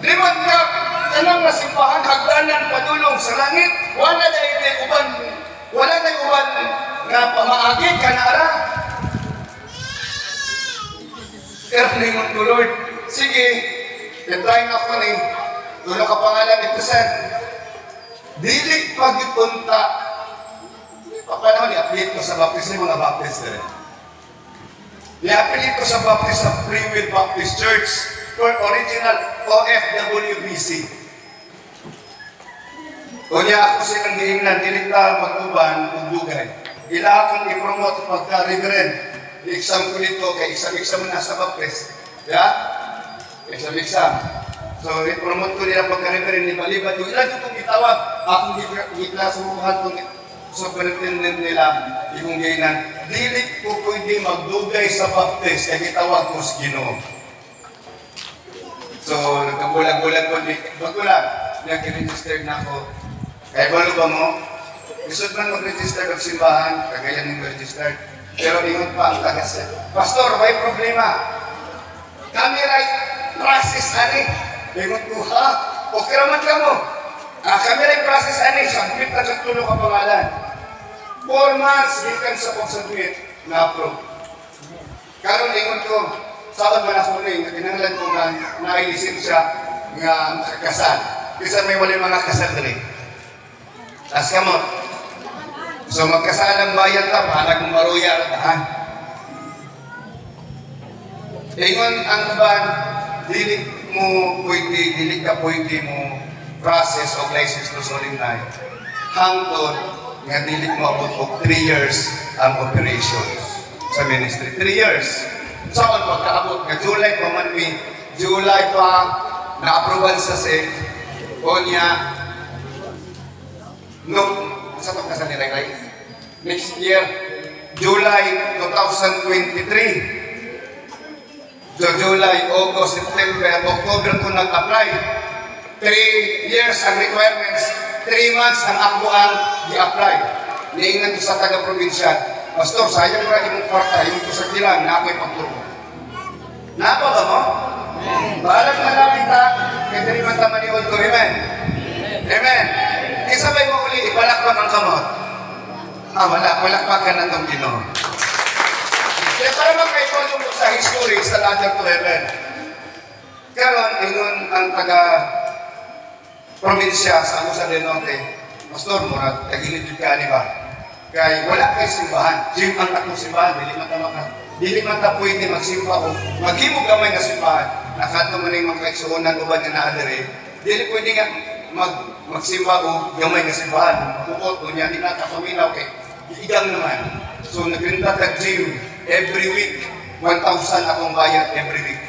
Limang ka, kanang nasimbahan, hagdanan, padulong sa langit, wala na uban nga pamaagit ka na ara. Pero naman ko, Lord, sige, try na ako ni, tulo ka pangalan ito, sir. Dili pagipunta, paano i-update ko sa baptist ng mga baptist rin. I-update ko sa baptist sa Free Will Baptist Church for original OFWBC. Kunya ako silang giingnan, dili ta mag-uban kung dugay. Ila akong i-promote pagka-reverend. I-exam ko nito, kay exam na sa baptist. Yeah? Exam. So, i-promote ko nila pagka-reverend ni Balibad. Yung ilan itong itawag, akong giklasuhan itong superintendent nila, yung gainan. Dili ko pwede magdugay sa baptist, kaya itawag ko sa Ginoo. So, nagkabulag-bulag ko, bagulag, nag-register na ako. Kaya balo ba mo? Isod man mag-register ng simbahan, kagaya ng register. Pero ingon pa ang tagas. Pastor, may problema. Kami right process ani. Ingon ko, ha? Okay raman ka mo. Kami right process ani. Submit na kagtulo ka pangalan. 4 months, gikan sa pag-submit, na-approve. Karon ingon ko, saan man ako rin, kinanglan ko na na-lisensya nga makakasal. Kasi may wali mga kasal rin. Tas ka mo. So magkasalang bayan ka, pahala kung maruya ka, ha? Ingon ang ban, dili ka pwede mo process o license to solemnite. Hangtod, nga dili mo abot og 3 years ang operations sa ministry. 3 years. Saan pagkaabot nga July pa man July pa na-approval sa SEC o niya sa itong kasal ni Ray? Next year, July 2023. So July, August, September, October ko nag-apply. 3 years ang requirements. 3 months ang ako ang i-apply. Niingan ko sa taga-probinsya. Pastor, sayang ba imong kwarta, yung kusagdilan na ako'y pagturo. Napa ba mo? Balag na namin ta, kaya din man tamaniod ko. Amen? Amen? Isabay mo uli, ipalakpak ang kamot. Palakpakan ng itong Ginoo. Kaya para magkaipalong mo sa history sa ladder to heaven. Karon, ingon ang taga-probinsya sa Agusan del Norte, Pastor, murag, tagilid ka, di ba? Kay wala kay simbahan. Gym ang akong simbahan, dili man ta pwede magsimba o maghimo gamay nga simbahan. Nakato man yung mga kaigsuonan uban nga naa diri. Dili pwede nga magsimba o gamay nga simbahan. Bukod o niya, di na kapaminaw kay igang naman. So nagrinta tag gym every week. 1,000 akong bayad every week.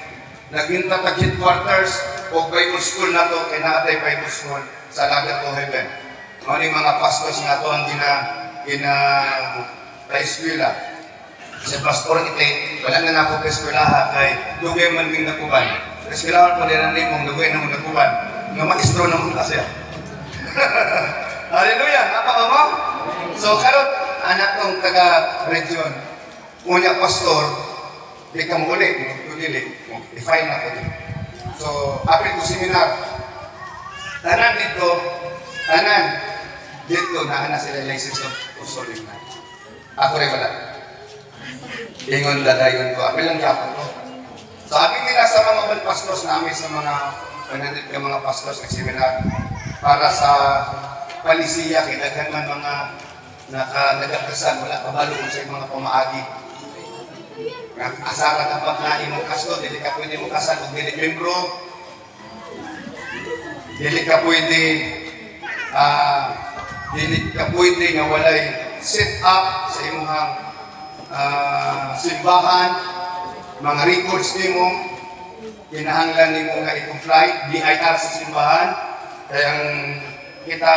Nagrinta tag headquarters o Bible school na to, kay naatay Bible school sa Lagat to Heaven. Mga mga pastors nga to ang eskwela. Sa pastor ite, wala na ako sa eskwelaha kay dugay man min nakuban. Sa eskwelahan po nila mong dugay na mong nakuban. Nga maestro na mong kasi. Hallelujah! Napaka mo? So karon anak kong taga-region, unya pastor, di ka mo ulit, define na ko din. So, apil ko seminar, tanan dito, naana sila license of consoling na. Ako rin wala. Ingon dadayon ko, apil lang yapon ko. So, apil nila sa mga bal pastors namin, sa mga panandit ka mga pastors ng seminar, para sa palisiya, kinaghan man mga nagakasan, wala kabalo kung sa mga pamaagi. Asara ka pag na imong kaso, dili ka pwede mo kasan kung dili membro. Dili ka pwede nga walay set up sa imong simbahan, mga records nimo, kinahanglan nimo nga i-comply, BIR sa simbahan. Kaya kita,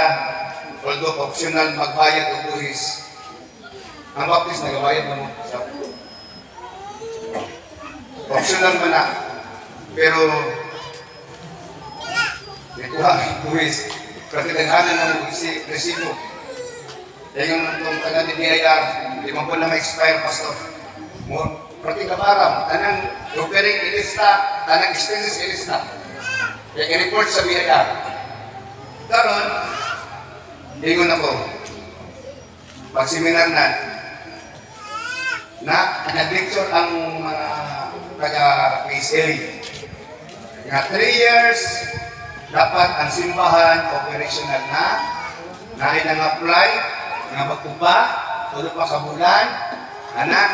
although optional magbayad o buhis, ang baptist nagabayad na mo. Optional man na. Pero, ito ang buhis. Pagkatanghanan na mo isi resibo. Kaya yung itong taga ni DIR, 5 buwan na ma-expire, pastor. Pati kaparam, tanang operating ilista, tanang expenses ilista. Kaya i-report sa BIR. Karon, ingon ako, pag-seminar na nag-lecture ang mga taga-PSA. Nga 3 years, dapat ang simbahan operational na, nang-apply, nga magkupa, tulo pa ka bulan, anak,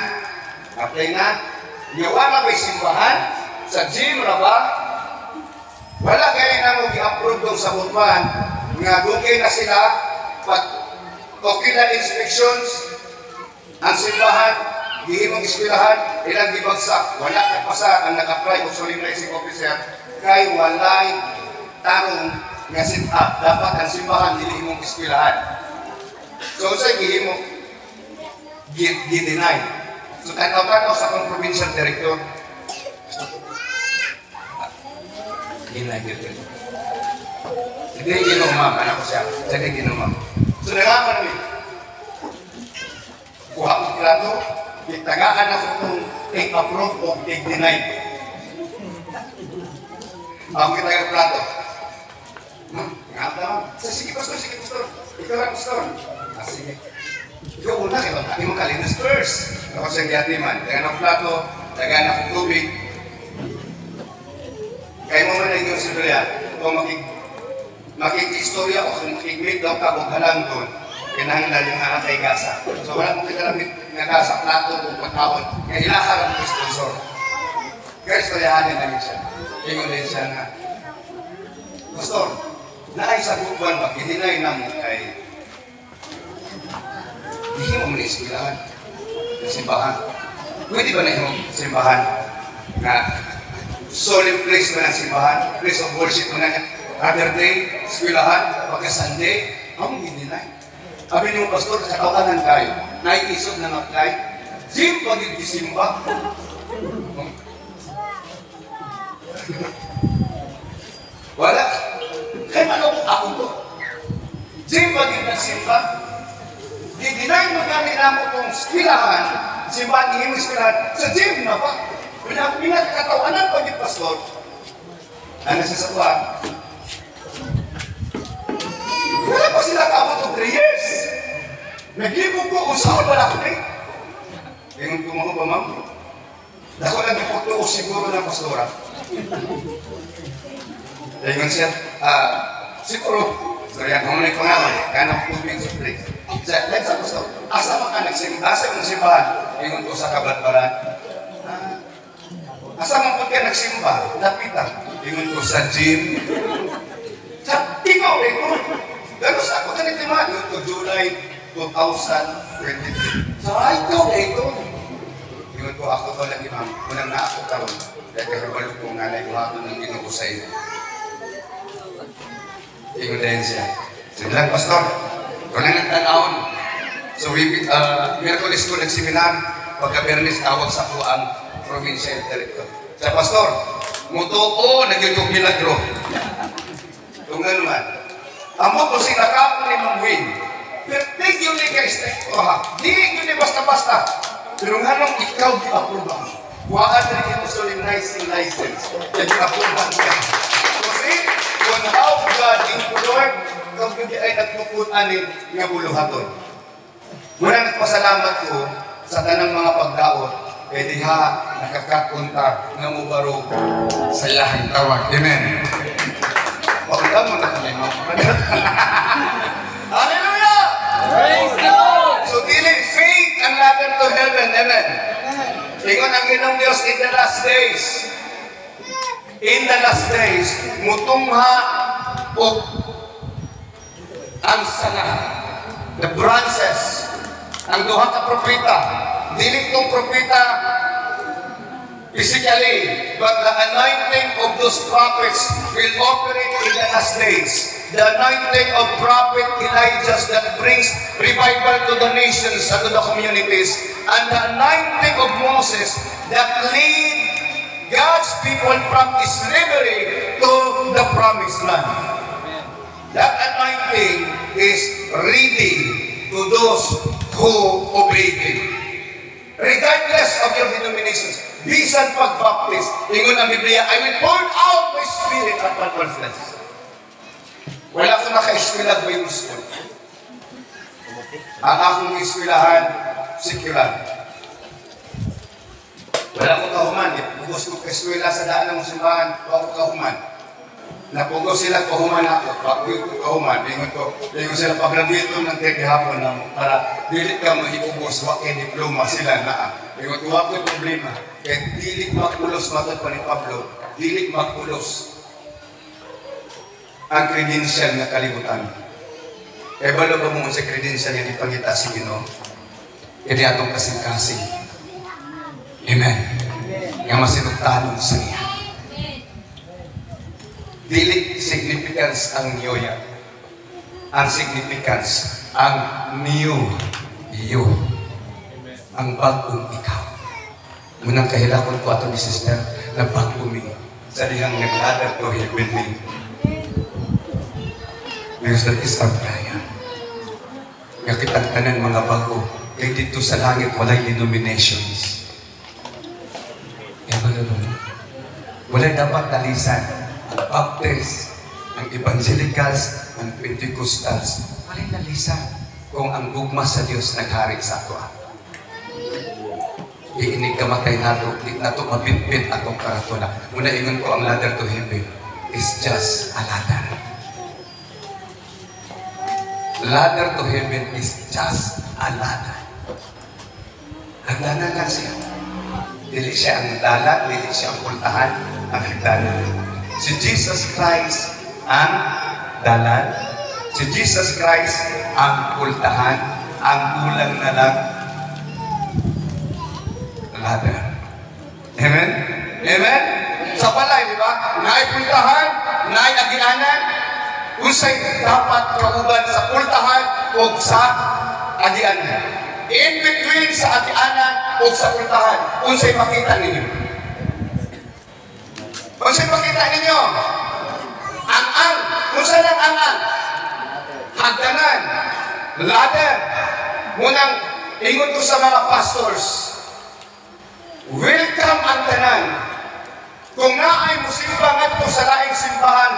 apply na, gawa na ba'y simbahan, sa gym na ba, wala kayo na mo i-approve doon sa butuan, nga dugay na sila, pag okay na inspections, ang simbahan, gihimong eskwelahan, ilang gibagsak, wala ka pa sa ang nag-apply o soling licensing officer, kay walay tarong nga sit up, dapat ang simbahan gihimong eskwelahan. So sa gihimong gi-deny. So tanaw-tanaw sa akong provincial director, deny director. Hindi ginumam, anak ko siya. Hindi ginumam. So nalaman namin, kuha ko plato, itagaan ako itong take approve o take deny. Ako kitagaan plato. Nga naman. Sige pastor, ikaw lang pastor. Sige. Ikaw una, kaya mo kalinis first. Ako siyang giyatiman. Tagaan ako plato, tagaan ako tubig. Kaya mo man na yung sinulia, kung makikistorya o kung makikmit daw ka kung halang doon, kinahanglan yung anak ay gasa. So wala kong kitalamit nga gasa, plato o pagkawon, kaya ilakar ang sponsor. Kaya istoryahanin namin siya. Ingon din siya na, pastor, naay sa buwan ba, hindi na mo kay hindi mo muna iskilahan ng simbahan. Pwede ba na yung simbahan na solemn place mo ng simbahan, place of worship mo na niya, other day, eskwelahan, pagka-Sunday, ang hindi na. Sabi niyo, pastor, sa kawanan kayo, naikisod ng apply, Jim, pag-isimba. Wala. Kaya malabot ako to. Jim, pag-isimba. Di-deny mo gamit na mo itong eskwelahan, simbahan, hihimong eskwelahan, sa Jim na ba? Pinakakatawanan pag yung pastor, ano sa satuan? Wala pa sila kabot of 3 years. Naglibog ko kung saan pala ko eh. Ngayon kumuha pa ma'am. Dako lang yung pagtuos siguro ng pastora. Ngayon siya, siguro, sorry, kung may pangalan, kanang tubig sa place. Let's sa pastor. asa man ka nagsimba? Asa mong simbahan? Ingon ko sa Kabatbaran. Asa man po ka nagsimba? Lapitan. Ingon ko sa gym. Sa ikaw, ikaw. Gano'n sa ako ganito man. Ingon ko July 2023. So, ikaw, ikaw. Ingon ko ako to lagi ma'am. Unang na ako karon. Kaya kahibalo ko nga na iwakon ng Ginoo ko sa iyo. Ingon din siya. Sige lang, Pastor. Kung lang nagtanawon. So, Miyerkules ko nagseminar. Pagka-Bernes, tawag sa ko ang provincial director. Sa Pastor, mutuo, nagyutong milagro. Kung nga naman, amo ko sinakapon ni Mang Wing. Pero thank you ni Kristo. Di yun ni basta-basta. Pero nga nung ikaw di-approval. Waan rin ito solemnizing license. Kaya di-approval ka. Kasi, kung how God in the Lord, kung hindi ay nagpupunanin nga buluhaton. Muna nagpasalamat ko sa tanang mga pagdaot, eh diha nakakakunta nga mubarog sa iyahang tawag. Amen. Pagda mo na kami mo. Hallelujah! Praise the Lord! So, dili faith ang ladder to heaven. Amen. Ingon ang Ginong Diyos in the last days. In the last days, mutungha o ang sanga, the branches, ang duha ka propeta, dili tong propeta physically, but the anointing of those prophets will operate in the last days. The anointing of Prophet Elijah that brings revival to the nations and to the communities, and the anointing of Moses that lead God's people from slavery to the promised land. That anointing is ready to those who obey Him. Regardless of your denominations, bisan pag-baptist, ingon ang Biblia, I will pour out my spirit upon all flesh. Wala akong naka-eskwela Bible school. Ang akong eskwelahan, secular. Wala akong kahuman. Pugos ko eskwela sa daan ng simbahan, wala akong kahuman. Napugos sila kahuman ako. Pag-uwi ko kahuman, ingon sila pag-graduate ng hapon na para dili ka mahipugos, wala diploma sila na. Ingon ko, wala problema. Kaya dili makulos matod pa ni Pablo, dili makulos ang credential na kalibutan. E balo ba mo sa credential nga ipangita si Ginoo? Ini atong kasing-kasing. Amen. Nga masinugtanon sa iya. Dili significance ang niyoya. Ang significance ang new you. Ang bagong ikaw. Munang kahilakon ko ato ni sister na bagong mi sa dihang nagladar to heaven me. Because that is our prayer. Nga kitang tanan mga bago, kaya dito sa langit walay denominations. Kaya walay dapat nalisan ang Baptist, ang Evangelicals, ang Pentecostals. Walay nalisan kung ang gugma sa Diyos naghari sa ato. Iinig kamatay nato, di nato mabitbit atong karatula. Muna ingon ko ang ladder to heaven is just a ladder. Ladder to heaven is just a ladder. Hagdanan lang siya. Dili siya ang dalat, dili siya ang pultahan, ang hagdanan. Si Jesus Christ ang dalat. Si Jesus Christ ang pultahan, ang kulang na lang ladder. Amen? Amen? Sa balay, di ba? Naay pultahan, naay agianan, unsay dapat kauban sa pultahan o sa agianan. In between sa agianan o sa pultahan, unsay makita ninyo? Unsay makita ninyo? Ang unsay lang ang hagdanan, ladder. Munang ingon ko sa mga pastors, welcome ang tanan. Kung naay musimba ngadto sa laing simbahan,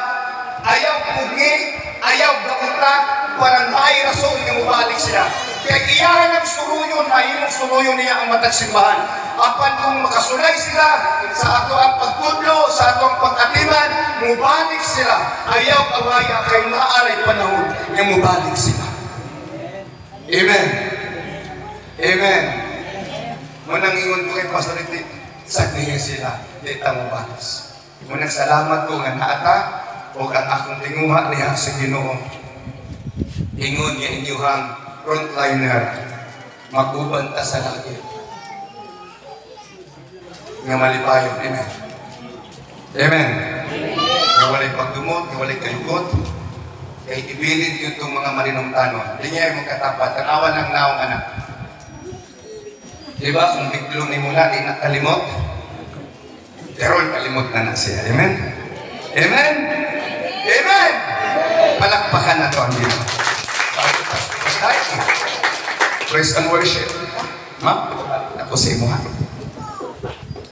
ayaw pugi, ayaw gamuta, para naay rason nga mubalik sila. Kaya iyahan ang suruyon, mahimong suruyon niya ang matag simbahan. Apan kung makasulay sila sa ato ang pagtudlo, sa ato ang pag-atiman, mubalik sila. Ayaw awaya kay maaray panahon nga mubalik sila. Amen. Amen. Munang ingon ko kay Pastor Ritik, sagnihin sila, di mo batos. Munang salamat ko nga naata, o ang akong tinguha niya sa Ginoo. Ingon niya inyuhang frontliner, magubanta sa langit. Nga malipayon. Amen. Amen. Nga walay pagdumot, nga walay kayugot. Kay ibilin yun itong mga marinong-tanon. Hindi niya yung katapat. Tanawan ng naong anak. Diba? Kung biglo ni mula, di nakalimot. Pero kalimot na siya. Amen? Amen? Amen! Palakpakan na ito ang Diyos. Praise and worship. Ma'am, ako sa imo ha.